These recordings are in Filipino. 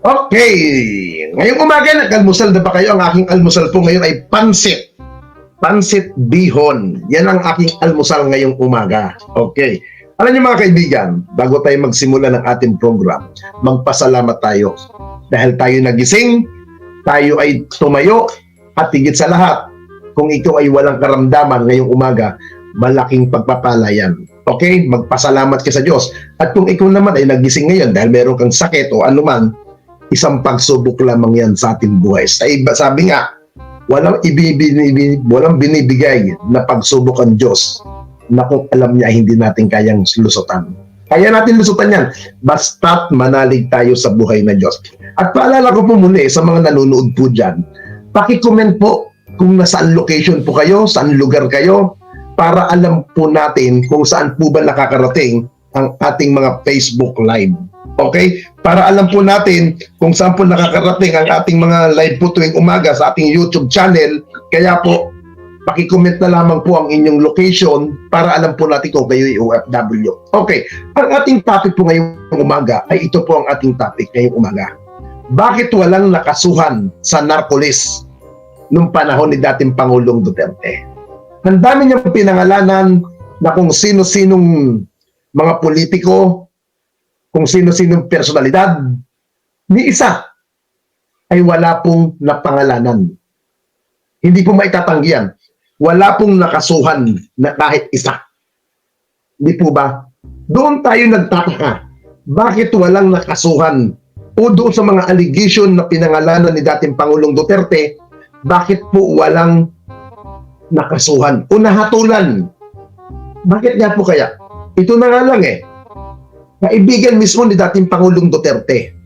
Okay. Ngayong umaga, nag-almusal na ba kayo? Ang aking almusal po ngayon ay pansit. Pansit bihon. Yan ang aking almusal ngayong umaga. Okay. Alam niyo mga kaibigan, bago tayo magsimula ng ating program, magpasalamat tayo. Dahil tayo nagising, tayo ay tumayo, at higit sa lahat, kung ikaw ay walang karamdaman ngayong umaga, malaking pagpapala yan. Okay? Magpasalamat ka sa Diyos. At kung ikaw naman ay nagising ngayon dahil meron kang sakit o anuman, isang pagsubok lamang yan sa ating buhay. Sabi nga, walang binibigay na pagsubok ang Diyos na kung alam niya hindi natin kayang lusutan. Kaya natin lusutan yan, basta't manalig tayo sa buhay na Diyos. At paalala ko po muli sa mga nanonood po dyan, paki-comment po kung nasaan location po kayo, saan lugar kayo, para alam po natin kung saan po ba nakakarating ang ating mga Facebook Live. Okay? Para alam po natin kung saan po nakakarating ang ating mga live po tuwing umaga sa ating YouTube channel. Kaya po, paki-comment na lamang po ang inyong location para alam po natin kung kayo ay OFW. Okay, ang ating topic po ngayong umaga ay ito po ang ating topic ngayong umaga. Bakit walang nakasuhan sa narcolis nung panahon ni dating Pangulong Duterte? Ang dami niyang pinangalanan na kung sino-sinong mga politiko, kung sino-sinong personalidad, ni isa ay wala pong napangalanan. Hindi po maitatanggihan. Wala pong nakasuhan na kahit isa. Hindi po ba? Doon tayo nagtataka. Bakit walang nakasuhan? O doon sa mga allegation na pinangalanan ni dating Pangulong Duterte, bakit po walang nakasuhan o nahatulan? Bakit nga po kaya? Ito na nga lang kaibigan mismo ni dating Pangulong Duterte.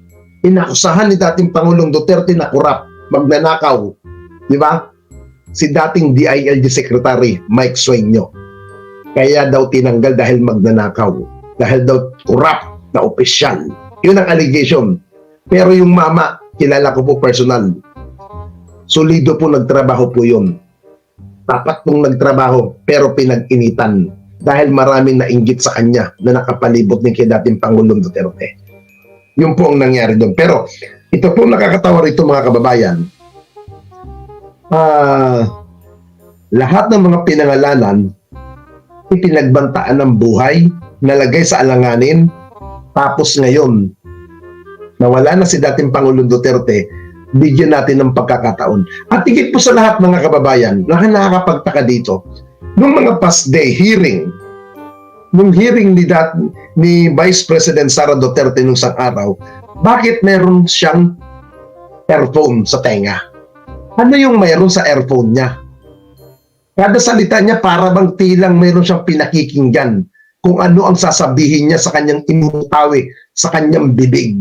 Inakusahan ni dating Pangulong Duterte na kurap, magnanakaw. Di ba? Si dating DILG Secretary Mike Sueño. Kaya daw tinanggal dahil magnanakaw. Dahil daw kurap na opisyal. Yun ang allegation. Pero yung mama, kilala ko po personal. Solido po nagtrabaho po yun. Tapat pong nagtrabaho, pero pinag-initan. Dahil maraming nainggit sa kanya na nakapalibot ni kay dating Pangulong Duterte. Yun po ang nangyari doon. Pero ito po nakakatawa rito mga kababayan. Lahat ng mga pinangalanan ipinagbantaan ng buhay, nalagay sa alanganin, tapos ngayon nawala na si dating Pangulong Duterte, bigyan natin ng pagkakataon. At higit po sa lahat mga kababayan, nakakapagtaka dito, nung mga past day hearing, nung hearing ni Vice President Sara Duterte nung isang araw, bakit meron siyang earphone sa tenga? Ano yung mayroon sa earphone niya? Kada salita niya para bang tilang mayroon siyang pinakikinggan kung ano ang sasabihin niya sa kanyang imutawi, sa kanyang bibig.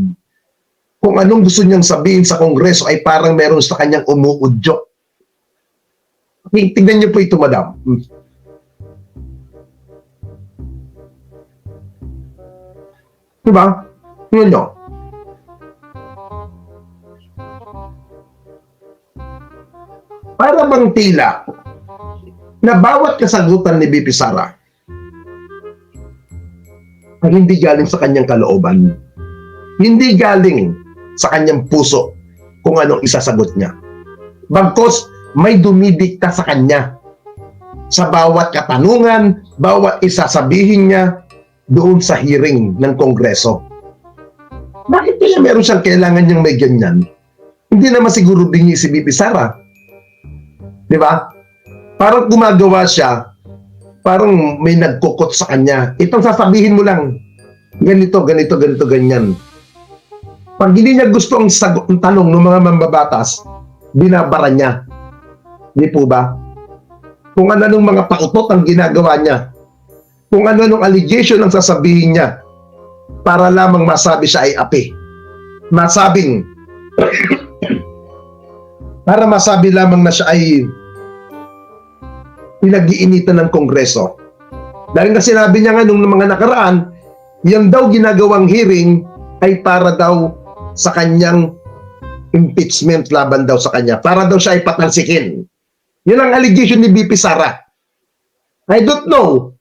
Kung anong gusto niyang sabihin sa Kongreso ay parang mayroon sa kanyang umuudyo. Tingnan niyo po ito, madam. Diba? Tingnan niyo. Para bang tila na bawat kasagutan ni BP Sara ay hindi galing sa kanyang kalooban. Hindi galing sa kanyang puso kung anong isasagot niya. Bagkos may dumidikta sa kanya sa bawat katanungan, bawat isasabihin niya doon sa hearing ng Kongreso. Bakit kaya meron siyang kailangan niyang may ganyan? Hindi naman siguro bingi si BP Sara. Di ba? Parang gumagawa siya, parang may nagkukot sa kanya. Itong sasabihin mo lang, ganito, ganito, ganito, ganyan. Pag hindi niya gusto ang tanong ng mga mambabatas, binabara niya. Di po ba? Kung ano-anong mga pautot ang ginagawa niya. Kung ano-anong allegation ang sasabihin niya para lamang masabi siya ay api. Masabing para masabi lamang na siya ay pinag-iinitan ng Kongreso. Dahil nga sinabi niya nga nung mga nakaraan, yung daw ginagawang hearing ay para daw sa kanyang impeachment laban daw sa kanya. Para daw siya ay patalsikin. Yun ang allegation ni BP Sara. I don't know.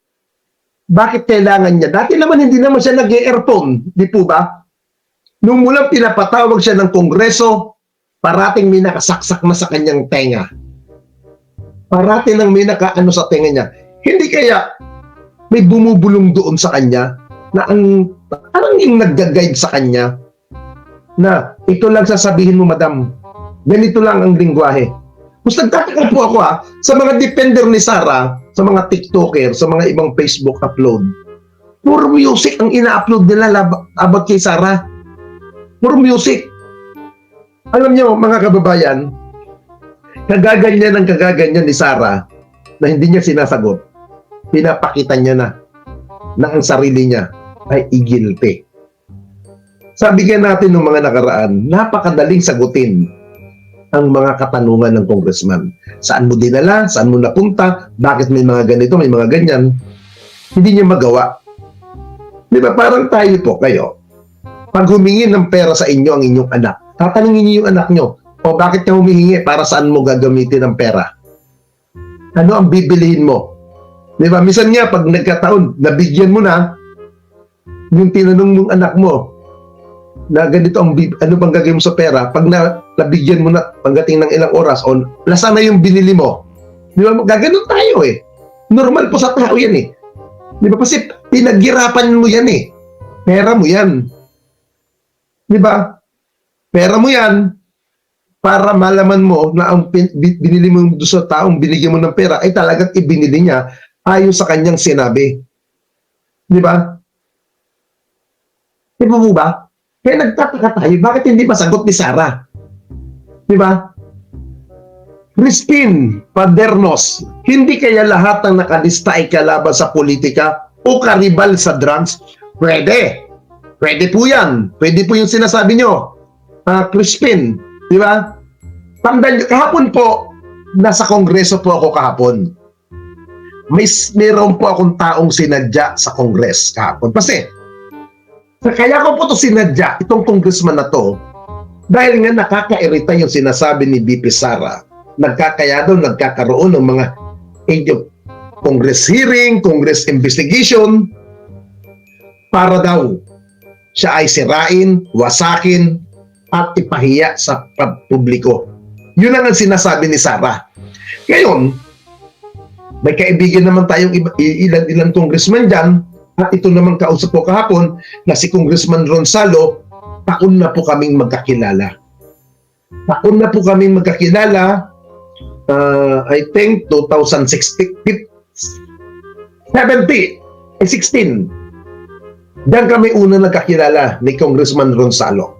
Bakit kailangan niya? Dati naman hindi naman siya nag-earphone. Di po ba? Nung mulang pinapatawag siya ng Kongreso, parating may nakasaksak na sa kanyang tenga. Parating nang may nakaano sa tenga niya. Hindi kaya may bumubulong doon sa kanya na ang parang yung nagga-guide sa kanya na ito lang sasabihin mo, madam. Ganito lang ang lingwahe. Mas nagtataka po ako sa mga defender ni Sara, sa mga TikToker, sa mga ibang Facebook upload. Puro music ang ina-upload nila about kay Sara. Puro music. Alam niyo, mga kababayan, kagaganyan ni Sara na hindi niya sinasagot. Pinapakita niya na ang sarili niya ay guilty. Sabi nga natin ng mga nakaraan, napakadaling sagutin ang mga katanungan ng congressman. Saan mo dinala? Saan mo napunta? Bakit may mga ganito, may mga ganyan? Hindi niya magawa. Di ba? Parang tayo po, kayo. Pag humingi ng pera sa inyo ang inyong anak, tatanungin niyo yung anak niyo, o bakit ka humihingi? Para saan mo gagamitin ang pera? Ano ang bibilihin mo? Di ba? Minsan nga, pag nagkataon, nabigyan mo na, yung tinanong mong anak mo, na ganito ang ano bang gagawin mo sa pera, pag nabigyan mo na pagdating ng ilang oras, o nasaan na yung binili mo? Di ba? Gaganon tayo eh. Normal po sa tao yan eh. Di ba? Kasi pinaghirapan mo yan eh. Pera mo yan. Di ba? Pera mo yan para malaman mo na ang binili mo doon sa taong binigyan mo ng pera ay talagang ibinili niya ayon sa kanyang sinabi. Di ba? Di ba po ba? Kaya nagtataka tayo, bakit hindi masagot ni Sara? Di ba? Crispin Padernos, hindi kaya lahat ng nakalista ay kalaban sa politika o karibal sa drugs? Pwede. Pwede po yan. Pwede po yung sinasabi nyo. Crispin, di ba? Kahapon po, nasa kongreso po ako kahapon. Meron po akong taong sinadya sa kongres kahapon. Kasi, kaya ko po ito sinadya, itong congressman na to, dahil nga nakakairita yung sinasabi ni BP Sara. Nagkakaya daw, nagkakaroon ng mga Congress hearing, Congress investigation, para daw siya ay sirain, wasakin, at ipahiya sa publiko. Yun ang sinasabi ni Sara. Ngayon, may kaibigan naman tayong ilan congressman dyan, at ito naman kausap ko kahapon na si Congressman Ronsalo, taon na po kaming magkakilala. Taon na po kaming magkakilala, I think 2016, 16. Diyan kami una nagkakilala ni Congressman Ronsalo.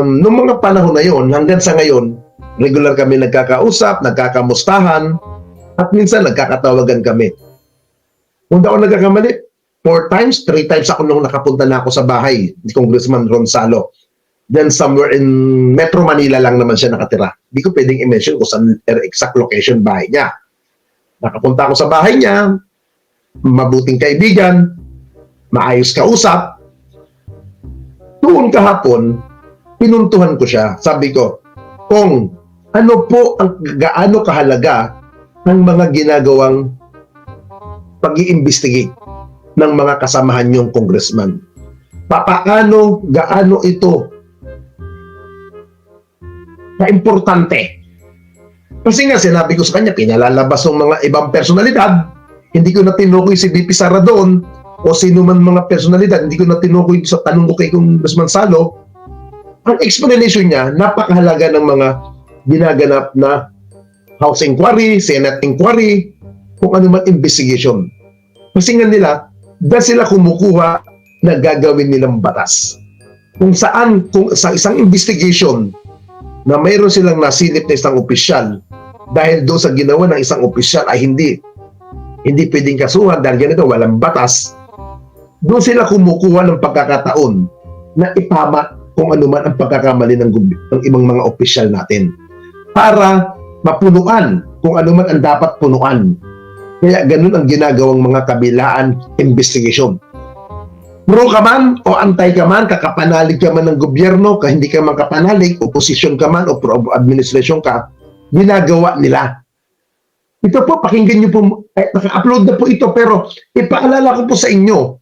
Noong mga panahon na yon, hanggang sa ngayon, regular kami nagkakausap, nagkakamustahan, at minsan nagkakatawagan kami. Kung daw nagkakamali, 4 times, 3 times ako nung nakapunta na ako sa bahay ni Congressman Ronsalo. Then somewhere in Metro Manila lang naman siya nakatira. Hindi ko pwedeng i-mention kung saan exact location bahay niya. Nakapunta ako sa bahay niya, mabuting kaibigan, maayos kausap. Doon kahapon, pinuntuhan ko siya. Sabi ko, Kong, ano po ang gaano kahalaga ng mga ginagawang pag-i-investigate ng mga kasamahan niyong congressman? Gaano ito ka-importante? Kasi nga, sinabi ko sa kanya, pinalalabas ng mga ibang personalidad, hindi ko na tinukoy si BP Sara doon, o sino man mga personalidad, hindi ko na tinukoy sa tanong ko kay Congressman Salo. Ang explanation niya, napakahalaga ng mga ginaganap na House Inquiry, Senate Inquiry, kung ano man investigation. Kasi nga nila, dahil sila kumukuha na gagawin nilang batas. Kung sa isang investigation na mayroon silang nasilip na isang opisyal, dahil doon sa ginawa ng isang opisyal ay hindi pwedeng kasuhan dahil ganito, walang batas, doon sila kumukuha ng pagkakataon na ipama kung ano man ang pagkakamali ng ibang mga opisyal natin para mapunuan kung ano man ang dapat punuan. Kaya ganun ang ginagawang mga kabilaan investigation. Pro ka man o antay ka man, kakapanalig ka man ng gobyerno, hindi ka man kapanalig, opposition ka man o pro-administration ka, ginagawa nila. Ito po, pakinggan nyo po, naka-upload na po ito, pero ipaalala ko po sa inyo,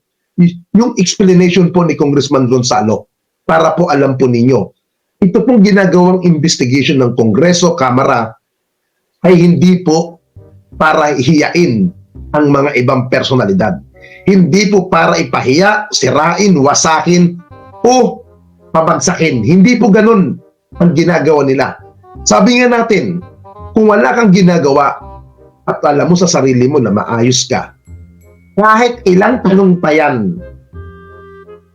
yung explanation po ni Congressman Gonzalo para po alam po ninyo. Ito pong ginagawang investigation ng Kongreso, Kamara, ay hindi po para hiyain ang mga ibang personalidad. Hindi po para ipahiya, sirain, wasakin, o pabagsakin. Hindi po ganun ang ginagawa nila. Sabi nga natin, kung wala kang ginagawa at alam mo sa sarili mo na maayos ka, kahit ilang tanong pa yan,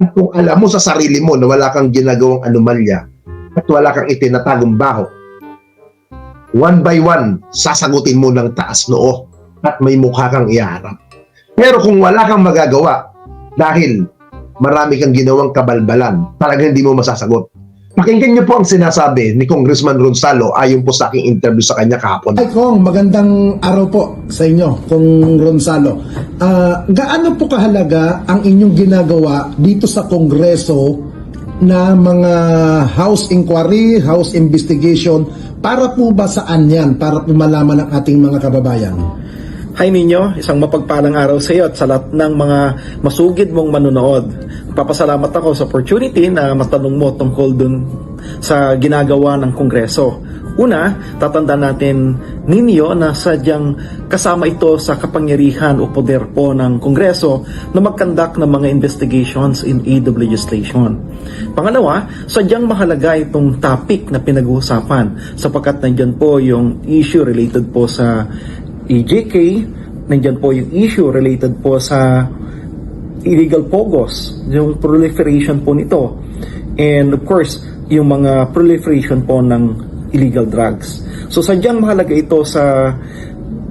at kung alam mo sa sarili mo na wala kang ginagawang anomalya at wala kang itinatagong baho, one by one, sasagutin mo ng taas noo at may mukha kang iharap. Pero kung wala kang magagawa dahil marami kang ginawang kabalbalan, talagang hindi mo masasagot. Pakinggan niyo po ang sinasabi ni Congressman Gonzalo ayon po sa aking interview sa kanya kahapon. Ay, Kong, magandang araw po sa inyo, Kong Gonzalo. Gaano po kahalaga ang inyong ginagawa dito sa Kongreso na mga house inquiry, house investigation, para po ba saan yan? Para po malaman ng ating mga kababayan? Hi ninyo, isang mapagpalang araw sa iyo at sa lahat ng mga masugid mong manonood. Papasalamat ako sa opportunity na matanong mo tungkol dun sa ginagawa ng Kongreso. Una, tatandaan natin ninyo na sadyang kasama ito sa kapangyarihan o poder po ng Kongreso na mag-conduct ng mga investigations in aid of legislation. Pangalawa, sadyang mahalaga itong topic na pinag-uusapan sapagkat nandyan po yung issue related po sa EJK, nandyan po yung issue related po sa illegal pogos, yung proliferation po nito, and of course, yung mga proliferation po ng illegal drugs. So sadyang mahalaga ito sa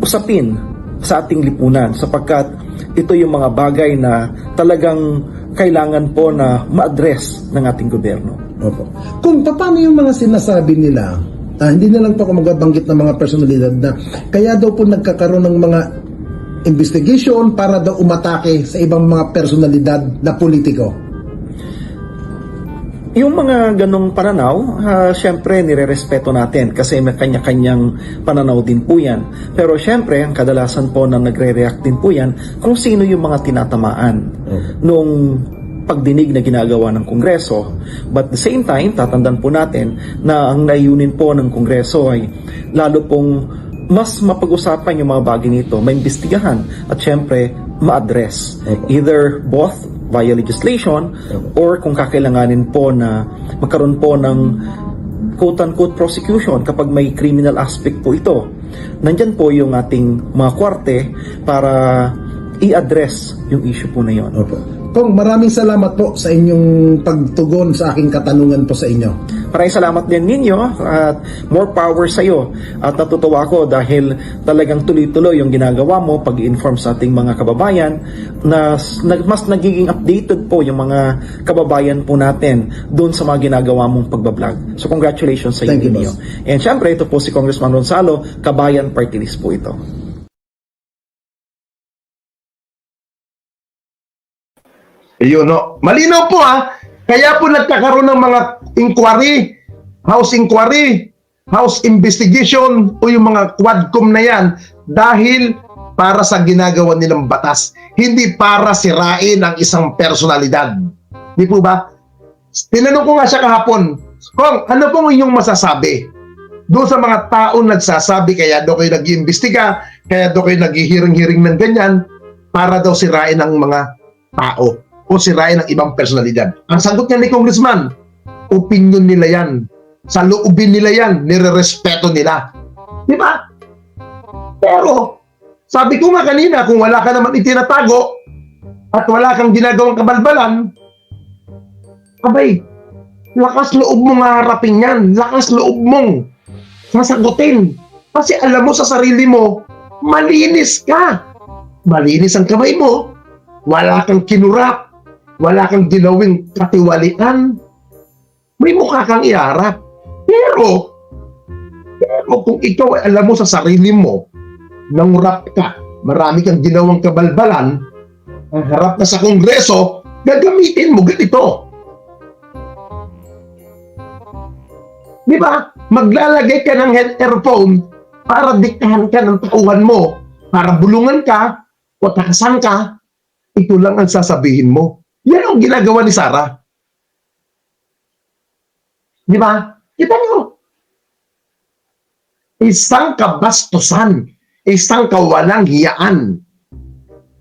usapin sa ating lipunan sapagkat ito yung mga bagay na talagang kailangan po na ma-address ng ating gobyerno. Opo. Kung paano yung mga sinasabi nila, hindi na lang po ako magbabanggit ng mga personalidad na kaya daw po nagkakaroon ng mga investigation para daw umatake sa ibang mga personalidad na politiko. Yung mga ganong pananaw, syempre nirerespeto natin kasi may kanya-kanyang pananaw din po yan. Pero syempre, ang kadalasan po na nagre-react din po yan kung sino yung mga tinatamaan nung pagdinig na ginagawa ng Kongreso. But at the same time, tatandaan po natin na ang layunin po ng Kongreso ay lalo pong mas mapag-usapan yung mga bagay nito, maimbestigahan at syempre ma-address. Either both via legislation or kung kakailanganin po na magkaroon po ng quote-unquote prosecution kapag may criminal aspect po ito. Nandyan po yung ating mga korte para i-address yung issue po na yun. Opo. Kong, maraming salamat po sa inyong pagtugon sa aking katanungan po sa inyo. Maraming salamat din ninyo at more power sa iyo. At natutuwa ako dahil talagang tuloy-tuloy yung ginagawa mo pag-inform sa ating mga kababayan na mas nagiging updated po yung mga kababayan po natin doon sa mga ginagawa mong pagbablog. So congratulations sa Thank you, inyo. boss. And syempre ito po si Congressman Gonzalo, Kabayan Party List po ito. Yun, no? Malinaw po kaya po nagkakaroon ng mga inquiry, house investigation o yung mga quadcom na yan dahil para sa ginagawa nilang batas, hindi para sirain ang isang personalidad. Di po ba? Tinanong ko nga siya kahapon, Kong, ano pong inyong masasabi doon sa mga taong nagsasabi kaya daw kayo nag-iimbestiga, kaya daw kayo nag-hearing ng ganyan para daw sirain ang mga tao o sirain ng ibang personalidad. Ang sagot niya ni Congressman, opinion nila yan. Sa loobin nila yan, nire-respeto nila. Di ba? Pero, sabi ko nga kanina, kung wala ka naman itinatago at wala kang ginagawang kabalbalan, abay, lakas loob mong harapin yan. Lakas loob mong sasagutin. Kasi alam mo sa sarili mo, malinis ka. Malinis ang kamay mo. Wala kang kinurap. Wala kang ginawing katiwalian. May mukha kang iharap. Pero kung ikaw ay alam mo sa sarili mo, nangurap ka, marami kang ginawang kabalbalan, ang harap na sa Kongreso, gagamitin mo ganito. Di ba? Maglalagay ka ng head earphone para diktahan ka ng tauhan mo, para bulungan ka o takasan ka, ito lang ang sasabihin mo. Yan ang ginagawa ni Sara. Di ba? Kita niyo. Isang kabastusan, isang kawalang hiyaan.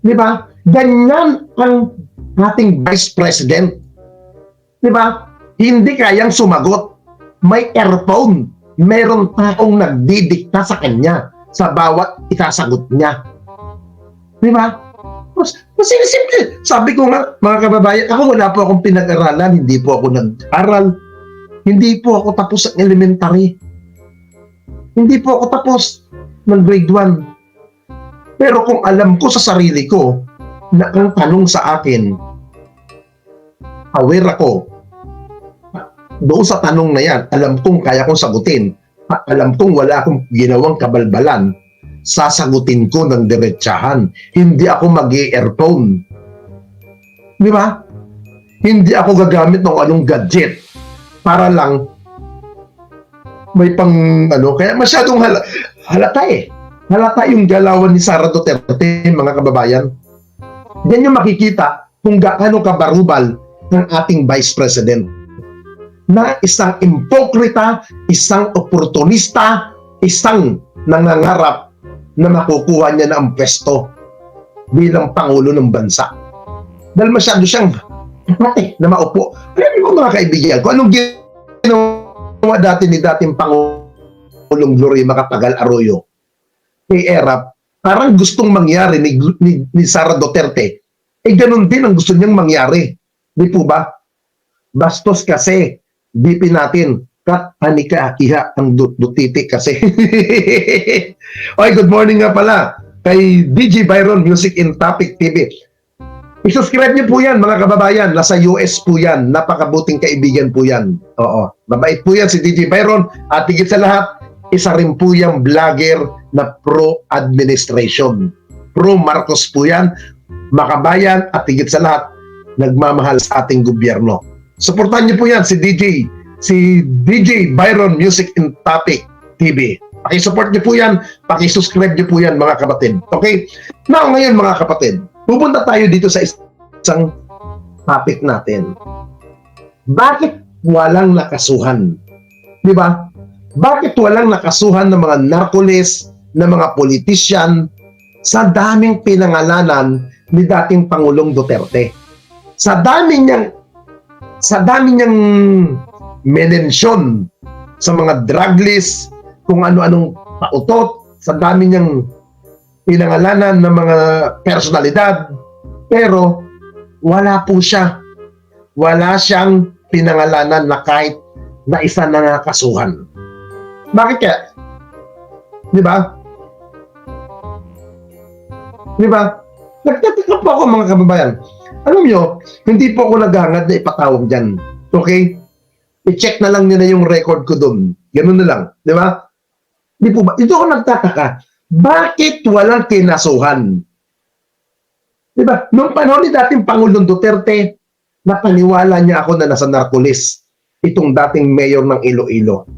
Di ba? Ganyan ang ating Vice President. Di ba? Hindi kayang sumagot. May earphone. Meron taong nagdidikta sa kanya sa bawat itasagot niya. Di ba? Mas simple. Sabi ko nga, mga kababayan, ako wala po akong pinag-aralan, hindi po ako nag-aral, hindi po ako tapos ng elementary. Hindi po ako tapos ng grade 1. Pero kung alam ko sa sarili ko na ang tanong sa akin, aware ako, doon sa tanong na yan, alam kong kaya kong sagutin, at alam kong wala akong ginawang kabalbalan, sasagutin ko ng diretsahan. Hindi ako mag-earphone. Di ba? Hindi ako gagamit ng anong gadget para lang may pang kaya masyadong halata eh. Halata yung galawan ni Sara Duterte, mga kababayan. Yan yung makikita kung gaano kabarubal ng ating Vice President. Na isang impokrita, isang oportunista, isang nangangarap na makukuha niya na ang pwesto bilang Pangulo ng bansa. Dahil masyado siyang na maupo. Alam mo mga kaibigan, kung anong ginawa dati ni dating Pangulong Gloria Macapagal Arroyo kay Erap, parang gustong mangyari ni Sara Duterte, ganun din ang gusto niyang mangyari. Di po ba? Bastos kasi, BP natin, kat anika iha ang dutiti kasi. Oy, good morning nga pala kay DJ Byron Music in Topic TV. I-subscribe niyo po yan, mga kababayan. Nasa US po yan. Napakabuting kaibigan po yan. Oo. Mabait po yan si DJ Byron. At higit sa lahat, isa rin po yung vlogger na pro-administration. Pro-Marcos po yan. Makabayan at higit sa lahat, nagmamahal sa ating gobyerno. Suportahan niyo po yan si DJ Byron Music in Topic TV. Pakisupport niyo po yan. Pakisubscribe niyo po yan, mga kapatid. Okay? Now, ngayon mga kapatid, pupunta tayo dito sa isang topic natin. Bakit walang nakasuhan? Di ba? Bakit walang nakasuhan ng mga narcolis, ng mga politician sa daming pinangalanan ni dating Pangulong Duterte? Sa dami niyang menensyon sa mga drug list, kung ano-anong pautot, sa dami niyang pinangalanan ng mga personalidad, pero wala po siya. Wala siyang pinangalanan na kahit na isa na nakasuhan. Bakit kaya? Di ba? Di ba? Nagtataka po ako, mga kababayan. Alam nyo, hindi po ako naghangad na ipatawag dyan. Okay? I-check na lang nila yung record ko doon. Ganun na lang. Di ba? Di po ba? Ito ako nagtataka. Bakit walang kinasuhan? Diba? Noong panahon ni dating Pangulong Duterte, napaniwala niya ako na nasa narcolis. Itong dating mayor ng Iloilo.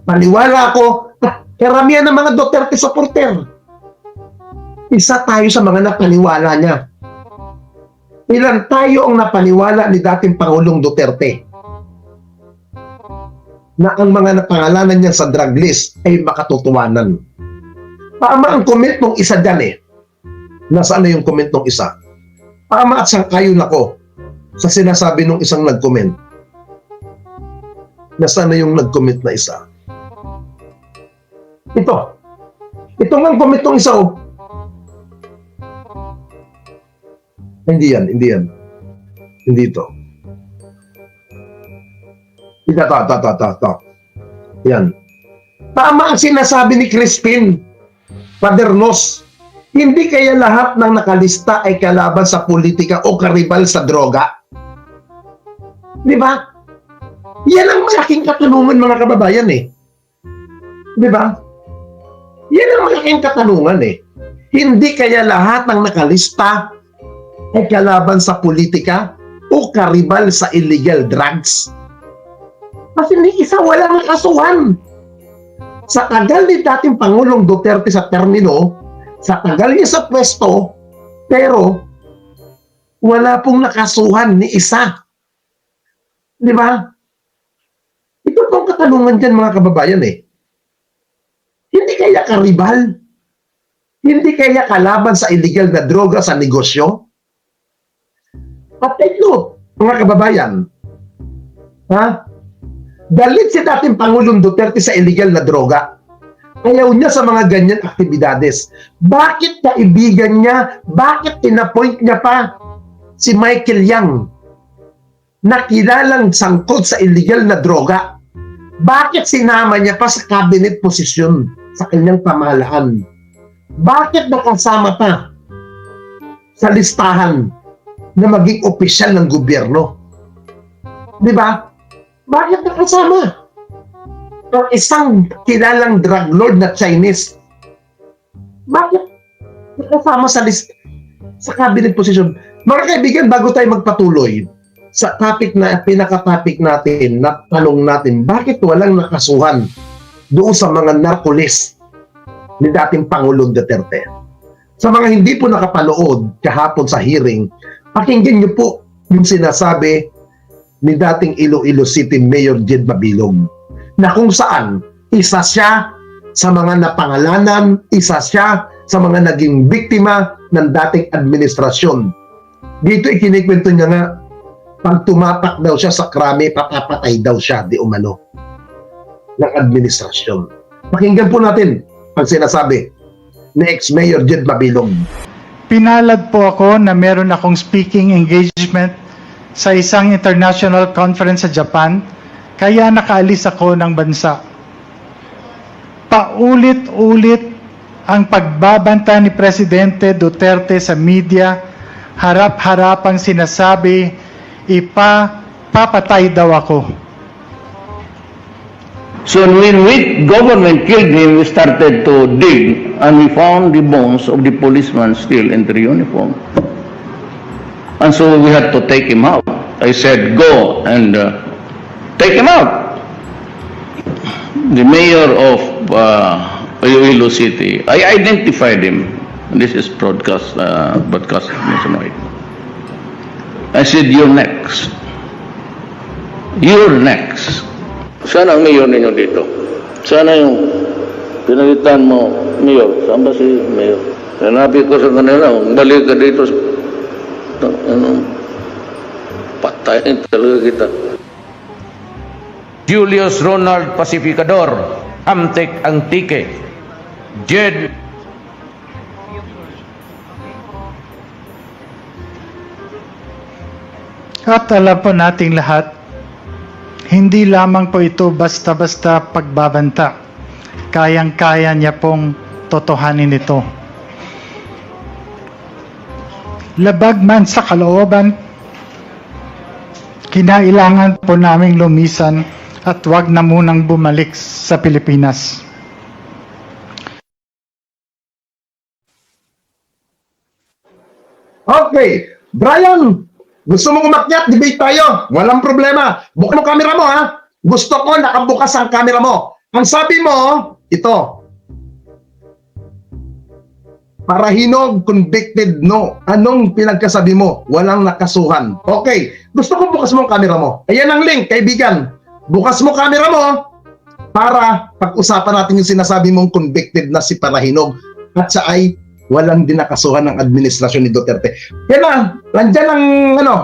Paniwala ako, karamihan ng mga Duterte supporter. Isa tayo sa mga napaniwala niya. Ilan tayo ang napaniwala ni dating Pangulong Duterte na ang mga napangalanan niya sa drug list ay makatotohanan. Tama ang comment ng isa dyan eh. Nasaan na yung comment ng isa? Tama at sangkayon ako sa sinasabi ng isang nag-comment. Nasaan na yung nag-comment na isa? Ito. Ito nga ang comment ng isa oh. Hindi yan. Hindi ito. Ito. Yan. Tama ang sinasabi ni Crispin Padernos. Hindi kaya lahat ng nakalista ay kalaban sa politika o karibal sa droga? Di ba? Yan ang malaking katanungan, mga kababayan eh. Di ba? Yan ang malaking katanungan eh. Hindi kaya lahat ng nakalista ay kalaban sa politika o karibal sa illegal drugs? Kasi ni isa walang nakasuhan. Sa tagal ni dating Pangulong Duterte sa termino, sa tagal niya sa pwesto, pero Wala pong nakasuhan ni isa. Di ba? Ito pong katanungan dyan mga kababayan eh. Hindi kaya karibal? Hindi kaya kalaban sa illegal na droga sa negosyo? At ito, mga kababayan, ha? Galit si dating Pangulong Duterte sa illegal na droga. Ayaw niya sa mga ganyan aktibidades. Bakit kaibigan niya? Bakit pinapoint niya pa si Michael Yang na kilalang sangkot sa illegal na droga? Bakit sinama niya pa sa cabinet position sa kanyang pamahalaan? Bakit nakasama pa sa listahan na maging opisyal ng gobyerno? Di ba? Bakit nakasama ang isang kilalang drug lord na Chinese? Bakit nakasama sa list, sa cabinet position? Mga kaibigan, bago tayo magpatuloy sa topic na pinaka-topic natin, na tanong natin, bakit walang nakasuhan doon sa mga narco-list ni dating Pangulong Duterte? Sa mga hindi po nakapanood kahapon sa hearing, pakinggan niyo po yung sinasabi ni dating Iloilo City Mayor Jed Mabilog, na kung saan isa siya sa mga napangalanan, isa siya sa mga naging biktima ng dating administrasyon. Dito ikinikwento niya nga, pag tumapak daw siya sa krami, papapatay daw siya di umano ng administrasyon. Pakinggan po natin ang sinasabi ni ex-mayor Jed Mabilog. Pinalad po ako na meron akong speaking engagement sa isang international conference sa Japan, kaya nakaalis ako ng bansa. Paulit-ulit ang pagbabanta ni Presidente Duterte sa media, harap-harapang sinasabi, papatay daw ako. So when government killed him, we started to dig and we found the bones of the policeman still in their uniform. And so we had to take him out. I said, go and take him out. The mayor of Iloilo City, I identified him. This is broadcast nationwide. I said, you're next. You're next. Sana ang mayor ninyo dito. Sana yung pinalitan mo, mayor. Saan ba si mayor? Hanapin ko sa kanila, balik ka dito. Patayin talaga kita. Julius Ronald Pacificador, Amtek Antique, Jed At alam po nating lahat, hindi lamang po ito basta-basta pagbabanta. Kayang-kaya niya pong totohanin ito. Labag man sa kalooban, kinailangan po naming lumisan at wag na munang bumalik sa Pilipinas. Okay, Brian, gusto mong umakyat? Debate tayo. Walang problema. Bukas mo camera mo, ha? Gusto ko nakabukas ang camera mo. Ang sabi mo, ito. Parahinog, convicted, no. Anong pinagkasabi mo? Walang nakasuhan. Okay, gusto ko bukas mo ang camera mo. Ayan ang link, kaibigan. Bukas mo camera mo para pag-usapan natin yung sinasabi mong convicted na si Parahinog at siya ay walang dinakasuhan ng administrasyon ni Duterte. Yan na, nandyan ang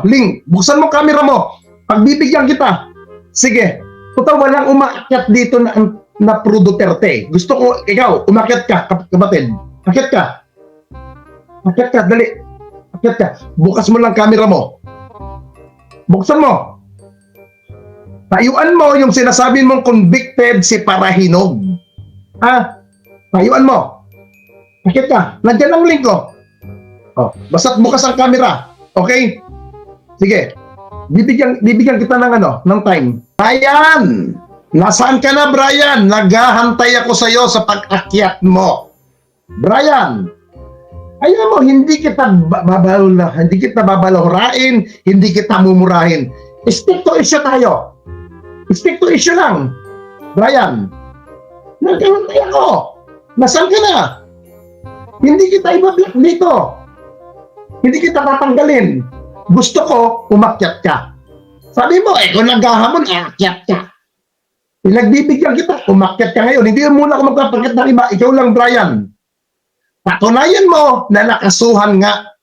link. Buksan mo camera mo. Pagbibigyan kita. Sige. Total, walang umakyat dito na pro Duterte. Gusto ko, ikaw, umakyat ka, kapatid. Akyat ka. Akyat ka, dali. Akyat ka. Bukas mo lang camera mo. Buksan mo. Tayuan mo yung sinasabi mong convicted si Parahinog. Ha? Tayuan mo. Bakit ka? Nandiyan ang link ko. Oh, basta't bukas ang camera. Okay? Sige. Bibigyan kita ng time. Brian! Nasaan ka na, Brian? Naghahantay ako sa iyo sa pag-akyat mo. Brian! Ayaw mo, hindi kita babalahurain, hindi kita mumurahin. Stick to issue tayo. Stick to issue lang. Brian, naghahantay ako. Nasaan ka na? Hindi kita ibablock dito. Hindi kita tatanggalin. Gusto ko, umakyat ka. Sabi mo, kung naghahamon, aakyat ka. Pinagbibigyan kita, umakyat ka ngayon. Hindi muna ako magpapakyat ng iba. Ikaw lang, Brian. Patunayan mo na nakasuhan nga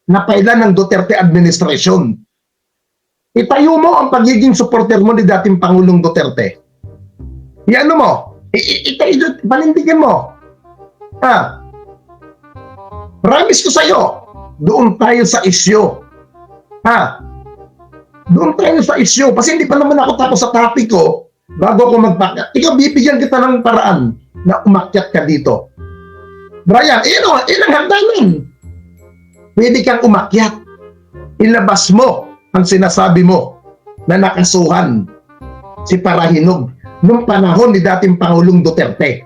na pailan ng Duterte administration. Itayo mo ang pagiging supporter mo ni dating Pangulong Duterte. Iano mo? Itayo, panindigan mo. Promise ko sa'yo, doon tayo sa isyo. Doon tayo sa isyo. Kasi hindi pa naman ako tapos sa topic ko bago ako magpakyat. Ikaw, bibigyan kita ng paraan na umakyat ka dito. Brian, ilang hagdanan. Pwede kang umakyat. Ilabas mo ang sinasabi mo na nakasuhan si Parahinog nung panahon ni dating Pangulong Duterte.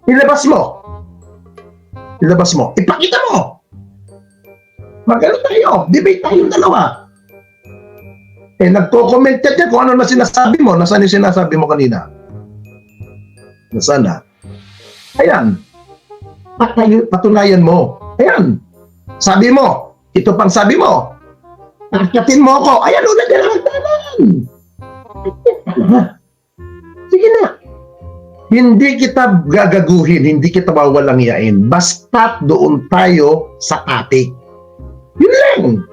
Ilabas mo. Ilabas mo. Ipakita mo. Magano tayo. Debate tayong dalawa. Nagko-comment ka dyan kung ano na sinasabi mo. Nasaan yung sinasabi mo kanina? Nasaan na? Ayan. Patunayan mo. Ayan. Sabi mo. Ito pang sabi mo. Akyatin mo ako. Ayan, ulit na lang tanan. Sige na. Hindi kita gagaguhin. Hindi kita wawalang yain. Basta't doon tayo sa topic. Yun lang.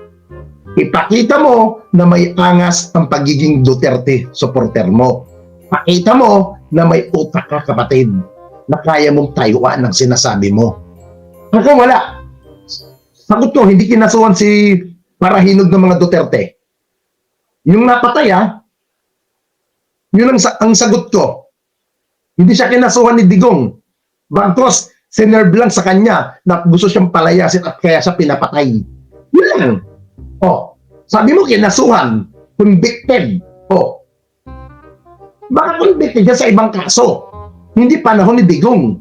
Ipakita mo na may angas ang pagiging Duterte supporter mo. Pakita mo na may utak ka, kapatid, na kaya mong tayuan ang sinasabi mo. Ako wala. Sagot ko, hindi kinasuhan si Parahinog ng mga Duterte. Yung napatay, yun ang sagot ko. Hindi siya kinasuhan ni Digong. Bagkos, sinerve lang sa kanya na gusto siyang palayasin at kaya siya pinapatay. Yun lang. Sabi mo kinasuhan, convicted. Baka convicted siya sa ibang kaso. Hindi panahon ni Digong.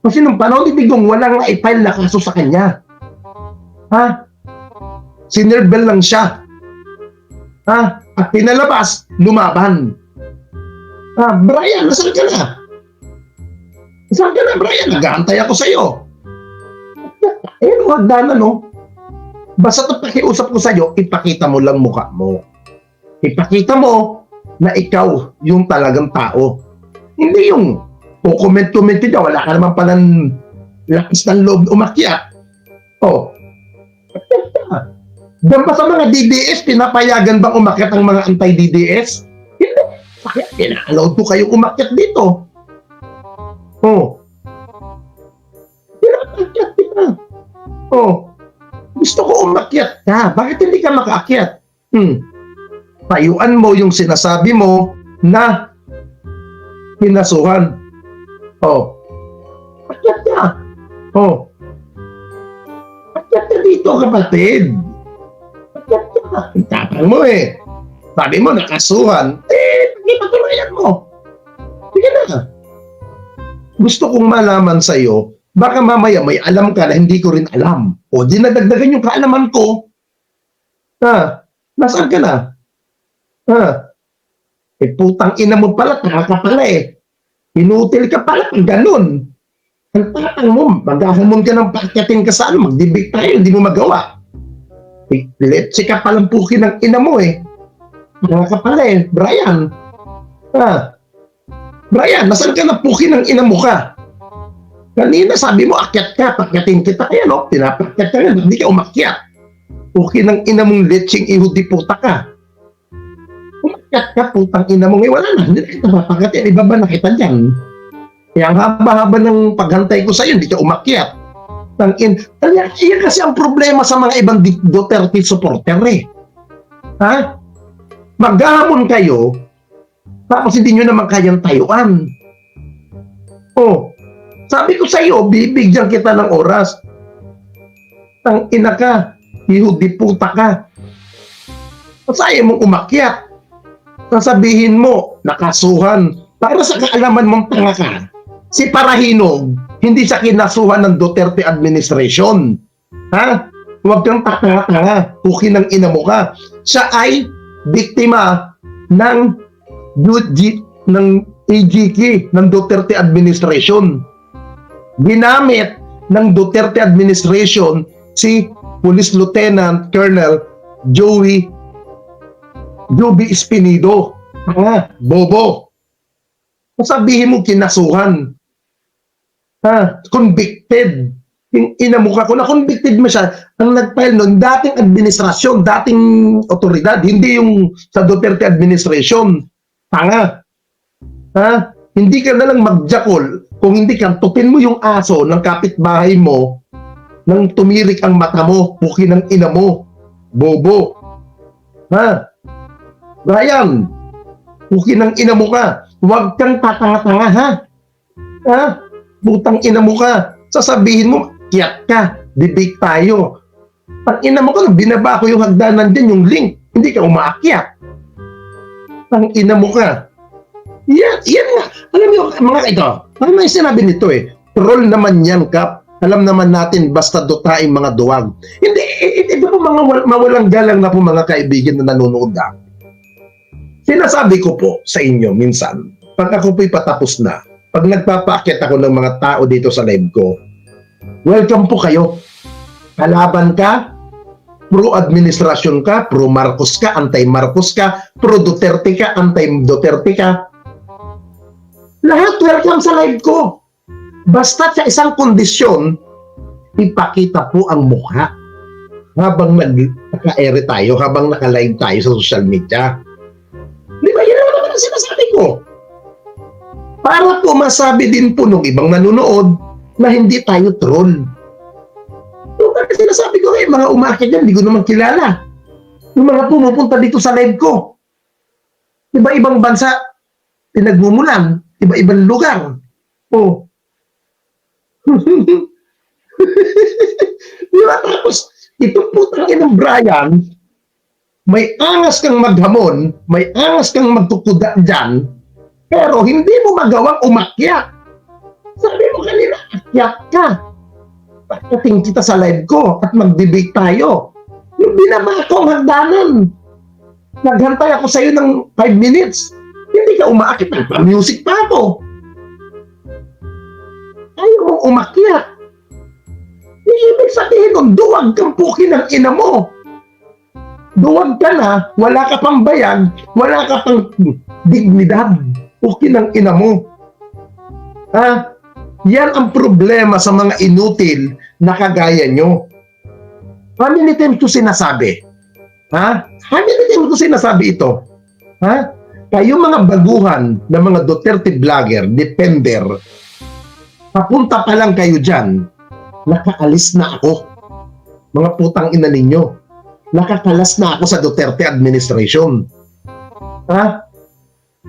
Kasi nung panahon ni Digong, walang na-file na kaso sa kanya. Sinerve lang siya. At pinalabas, lumaban. Brian, nasaan ka na? Nasaan ka na, Brian? Nag-aantay ako sa'yo. Hagdanan, no? Basta ito pakiusap ko sa'yo, ipakita mo lang mukha mo. Ipakita mo na ikaw yung talagang tao. Hindi yung comment ka, wala ka naman palang lakas ng loob umakyat. Diyan ba sa mga DDS, pinapayagan bang umakyat ang mga anti-DDS? Hindi. Kaya pina-allowed po kayo umakyat dito. Pinapakyat kita. Gusto ko umakyat ka. Bakit hindi ka makaakyat? Payuan mo yung sinasabi mo na pinasuhan. Akyat ka. Akyat ka dito, kapatid. Akyat ka. Tapang mo Sabi mo, nakasuhan. Pagpatuloyan mo. Sige na. Gusto kong malaman sa'yo, baka mamaya may alam ka na hindi ko rin alam. Di nadagdagan yung kaalaman ko. Nasaan ka na? Putang ina mo pala, taka ka pala Inutil ka pala pag ganun. Ang tatang mo, maghahamon ka ng pakyatin ka sa mag-debate tayo, hindi mo magawa. Letse ka palang pukin ng ina mo Taka ka pala Brian. Brian, nasaan ka na pukin ng ina mo ka? Kanina sabi mo, akyat ka, pakyatin kita. Ayan pinapakyat ka nga, hindi ka umakyat. Okay ng ina mong letsing ihudi puta ka. Umakyat ka, putang ina mo. Wala na, hindi na kita mapakyatin. Ibaba na kita dyan. Kaya ang haba-haba ng paghantay ko sa'yo, hindi ka umakyat. Iyan kasi ang problema sa mga ibang Duterte supporter Maghamon kayo, tapos hindi nyo naman kayang tayuan. Sabi ko sa iyo, bibigyan kita ng oras. Tang ina ka, ihudi puta ka. Masaya mong umakyat. Sasabihin mo, nakasuhan. Para sa kaalaman mong tanga ka, si Parahinog, hindi siya kinasuhan ng Duterte administration. Huwag kang tanga-tanga. Pukin ng ina mo ka. Siya ay biktima ng AGK, ng Duterte administration. Ginamit ng Duterte administration si Police Lieutenant Colonel Joby Espinido. Bobo. Sabihin mo kinasuhan. Convicted. Yung inamuka ko na convicted mo siya, ang nag-file noon, dating administrasyon, dating otoridad, hindi yung sa Duterte administration. Tanga. Hindi ka na lang magjakol kung hindi kantutin mo yung aso ng kapitbahay mo nang tumirik ang mata mo, puki ng ina mo. Bobo. Brian, puki ng ina mo ka. Huwag kang tatanga-tanga, ha? Butang ina mo ka. Sasabihin mo, kiyat ka, debate tayo. Pag ina mo ka, binaba ko yung hagdanan dyan, yung link. Hindi ka umaakyat. Pang ina mo ka. Yan nga. Alam mo, mga ito, ano yung sinabi nito troll naman yan, Kap. Alam naman natin, basta dutaing mga duwag. Hindi, ito po mga mawalang galang na po mga kaibigan na nanonood Sinasabi ko po sa inyo minsan, pag ako po'y patapos na, pag nagpapaakyat ako ng mga tao dito sa live ko, welcome po kayo. Kalaban ka, pro-administrasyon ka, pro-Marcos ka, anti-Marcos ka, pro-Duterte ka, anti-Duterte ka. Lahat welcome sa live ko. Basta sa isang kondisyon, ipakita po ang mukha habang naka-ere tayo, habang naka-live tayo sa social media. Di ba? Yan naman ang sinasabi ko. Para po masabi din po ng ibang nanonood na hindi tayo troll. Yung kasi sinasabi ko, mga umakit yan, hindi ko naman kilala. Yung mga pumupunta dito sa live ko. Iba-ibang bansa, pinagmumulan. Iba-ibang lugar. Diba? Tapos, itong putang inang Brian, may angas kang maghamon, may angas kang magtukuda dyan, pero hindi mo magawang umakyat. Sabi mo kanina, akyat ka. Pagdating kita sa live ko at mag-debate tayo. Yung binaba ko ang hagdanan. Naghantay ako sa'yo ng 5 minutes. Hindi ka umaakit. Nagpa-music pa ako. Ayaw mong umakyat. Ibig sabihin nun, duwag kang puki ng ina mo. Duwag ka na, wala ka pang bayag, wala ka pang dignidad. Puki ng ina mo. Yan ang problema sa mga inutil na kagaya nyo. How many times ko sinasabi? How many times ko sinasabi ito? Kayo mga baguhan na mga Duterte vlogger, defender, papunta pa lang kayo dyan, nakaalis na ako. Mga putang ina ninyo. Nakakalas na ako sa Duterte administration. At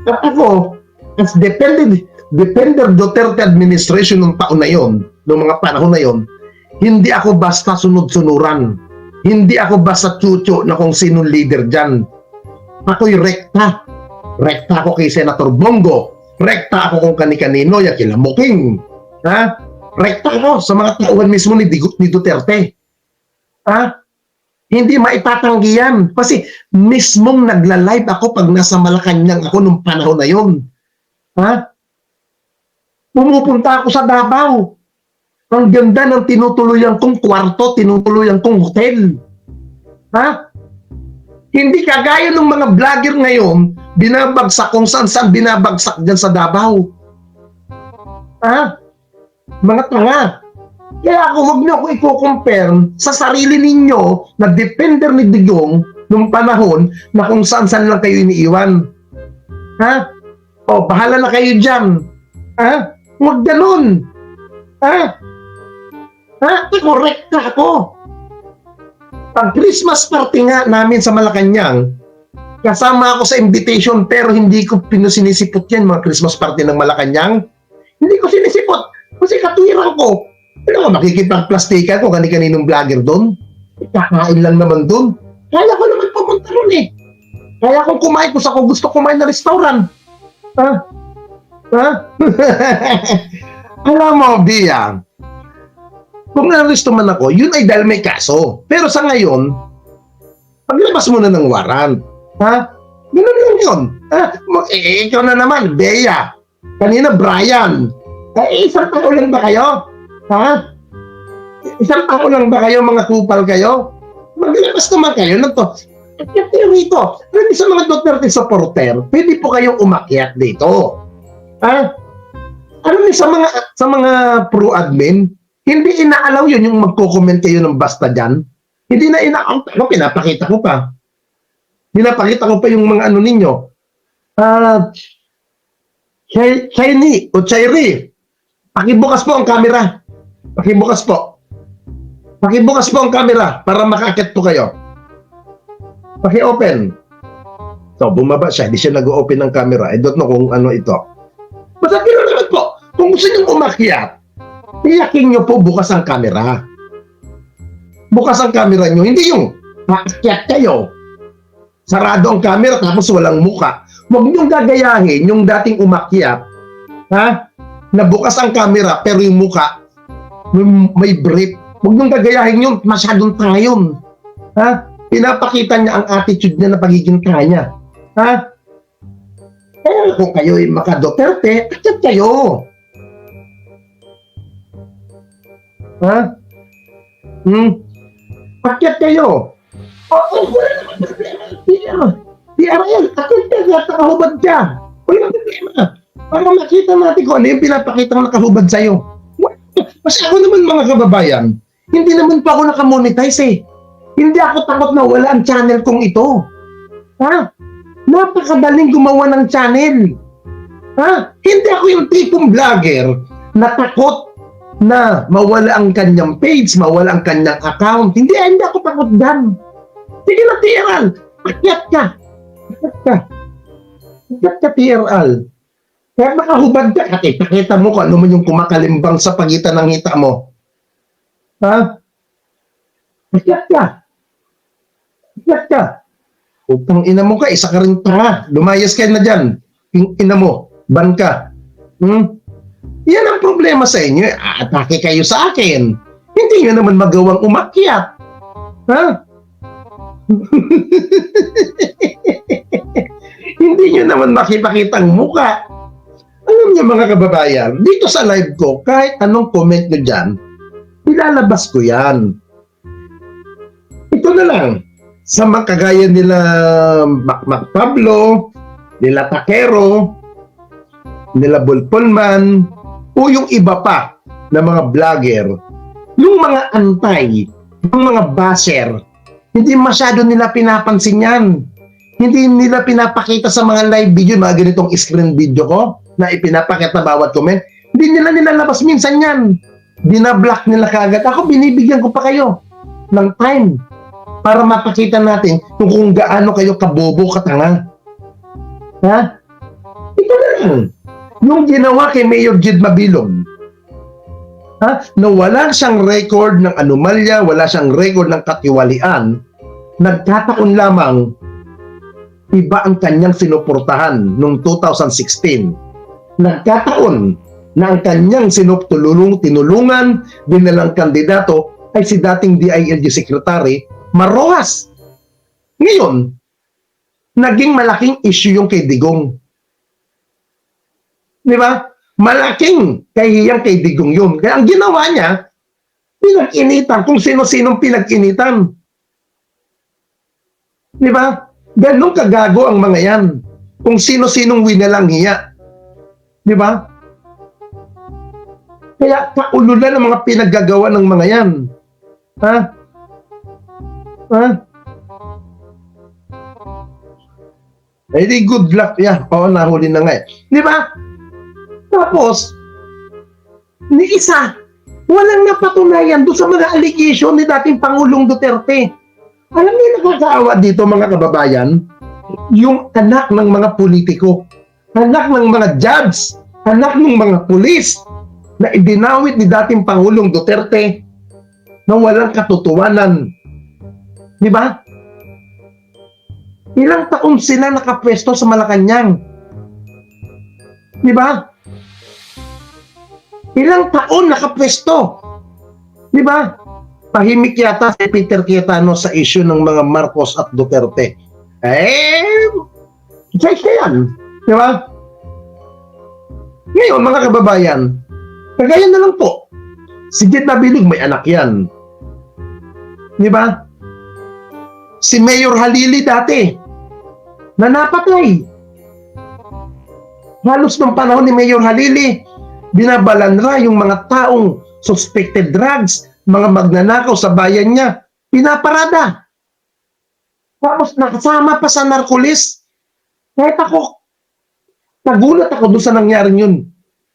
ako, as defender Duterte administration ng taon na yon, noong mga panahon na yon, hindi ako basta sunod-sunuran. Hindi ako basta chucho na kung sinong leader dyan. Ako'y rekta. Rekta ako kay Senator Bongo. Rekta ako kung kani-kanino, ya kila Muking. Rekta ako sa mga tauhan mismo ni Duterte. Hindi maitatanggi yan. Kasi mismong nagla-live ako pag nasa Malacanang ako nung panahon na yon. Pumupunta ako sa Davao. Ang ganda ng tinutuluyan kong kwarto, tinutuluyan kong hotel. Hindi kagaya ng mga vlogger ngayon, binabagsak kung saan binabagsak dyan sa Davao. Mga tanga. Kaya ako, huwag niyo ako i-compare sa sarili ninyo na defender ni Digong nung panahon na kung saan lang kayo iniiwan. Bahala na kayo dyan. Huwag ganun. Correct ka ako. Pag Christmas party nga namin sa Malacanang, kasama ako sa invitation pero hindi ko sinisipot yan, mga Christmas party ng Malacanang. Hindi ko sinisipot kasi katwiran ko. Ano ka, makikipag-plastika ko kani-kaninong vlogger doon? Kakain lang naman doon. Kaya ko naman pumunta ron Kaya kung kumain ko sa kung gusto kumain na restaurant. Alam mo, Bia, kung naresto man ako, yun ay dahil may kaso. Pero sa ngayon, paglabas mo na ng warrant. Ganun lang yun. Ikaw na naman, Bea. Kanina, Brian. Isang tao lang ba kayo? Isang tao lang ba kayo, mga kupal kayo? Maglabas naman kayo ng to. Akyat kayo rito. Pwede sa mga Duterte supporter, pwede po kayong umakyat dito. Ha? Alam niyo, sa mga pro-admin, hindi inaalaw yun yung magko-comment kayo ng basta dyan. Hindi na ako, pinapakita ko pa. Pinapakita ko pa yung mga ano ninyo. Shiny o Chairi, pakibukas po ang camera. Pakibukas po. Pakibukas po ang camera para makakit po kayo. Paki-open. So, bumaba siya. Di siya nag-open ng camera. I don't know kung ano ito. Basta pero naman po, kung gusto nyo umakyat, iyakin nyo po bukas ang camera. Bukas ang camera nyo. Hindi yung maakyat kayo. Sarado ang camera tapos walang muka. Huwag nyo gagayahin yung dating umakyat, ha? Na bukas ang camera pero yung muka may brief. Huwag nyo gagayahin yun. Masyadong tanga yun. Ha? Pinapakita niya ang attitude niya na pagiging tanga niya. Ha? Eh, kung kayo ay maka-Duterte, akyat kayo. Ha? Akyat kayo. Wala naman problema. Di Ariel, akyat ka, nakahubad ka. Wala naman problema. Para makita natin kung ano yung pinapakita ko nakahubad sa'yo. Kasi ako naman mga kababayan, hindi naman pa ako nakamonetize eh. Hindi ako takot na wala ang channel kong ito. Ha? Napakadaling gumawa ng channel. Ha? Hindi ako yung tipong vlogger na takot na mawala ang kanyang page, mawala ang kanyang account. Hindi ako takot dyan. Sige na, TRL. Akyat ka. Akyat ka. Akyat ka, TRL. Kaya makahubad ka. At ipakita mo kung ano man yung kumakalimbang sa pagitan ng hita mo. Ha? Akyat ka. Akyat ka. Upang ina mo ka, isa ka rin tanga. Lumayas ka na dyan. Yung ina mo, ban ka. Yan ang problema sa inyo. Atake kayo sa akin. Hindi nyo naman magawang umakyat. Ha? Hindi nyo naman makipakita ang muka. Alam nyo mga kababayan, dito sa live ko, kahit anong comment nyo dyan, ilalabas ko yan. Ito na lang. Sa mga kagaya nila Mac Pablo, nila Takero, nila Bulpulman, o yung iba pa na mga vlogger, yung mga antay, yung mga basher, hindi masyado nila pinapansin yan. Hindi nila pinapakita sa mga live video, mga ganitong screen video ko, na ipinapakita bawat comment. Hindi nila nilalabas minsan yan. Binablock nila kagad. Ako, binibigyan ko pa kayo ng time para mapakita natin kung gaano kayo kabobo, katanga. Ha? Ito na lang. Yung ginawa kay Mayor Jed Mabilog, ha? Na wala siyang record ng anomalya, wala siyang record ng katiwalian, nagkataon lamang iba ang kanyang sinuportahan noong 2016. Nagkataon na ang kanyang tinulungan binalang kandidato ay si dating DILG Secretary Marrojas. Ngayon, naging malaking issue yung kay Digong. Di ba? Malaking kahiyang kay Digong yun. Kaya ang ginawa niya, pinag-initan kung sino-sinong pinag-initan. Di ba? Ganun kagago ang mga yan. Kung sino-sinong winalang hiya. Di ba? Kaya kaululan ang mga pinaggagawa ng mga yan. Ha? Ha? Eh, good luck. Yeah, oo, nahuli na nga eh. Di ba? Tapos, ni isa, walang napatunayan doon sa mga allegation ni dating Pangulong Duterte. Alam niyo nakakaawa dito mga kababayan? Yung anak ng mga politiko, anak ng mga judge, anak ng mga pulis na ibinawit ni dating Pangulong Duterte na walang katotohanan. Di ba? Ilang taon sila nakapwesto sa Malacanang? Di ba? Ilang taon nakapwesto? Di ba? Tahimik yata si Peter Cayetano sa issue ng mga Marcos at Duterte. Check yan. Di ba? Ngayon, mga kababayan, kagaya na lang po, si Jed Mabilog may anak yan. Di ba? si Mayor Halili dati na napatay. Halos ng panahon ni Mayor Halili, binabalandra yung mga taong suspected drugs, mga magnanakaw sa bayan niya, pinaparada. Tapos nakasama pa sa narcolis. Kahit ako, nagulat ako doon sa nangyari yun.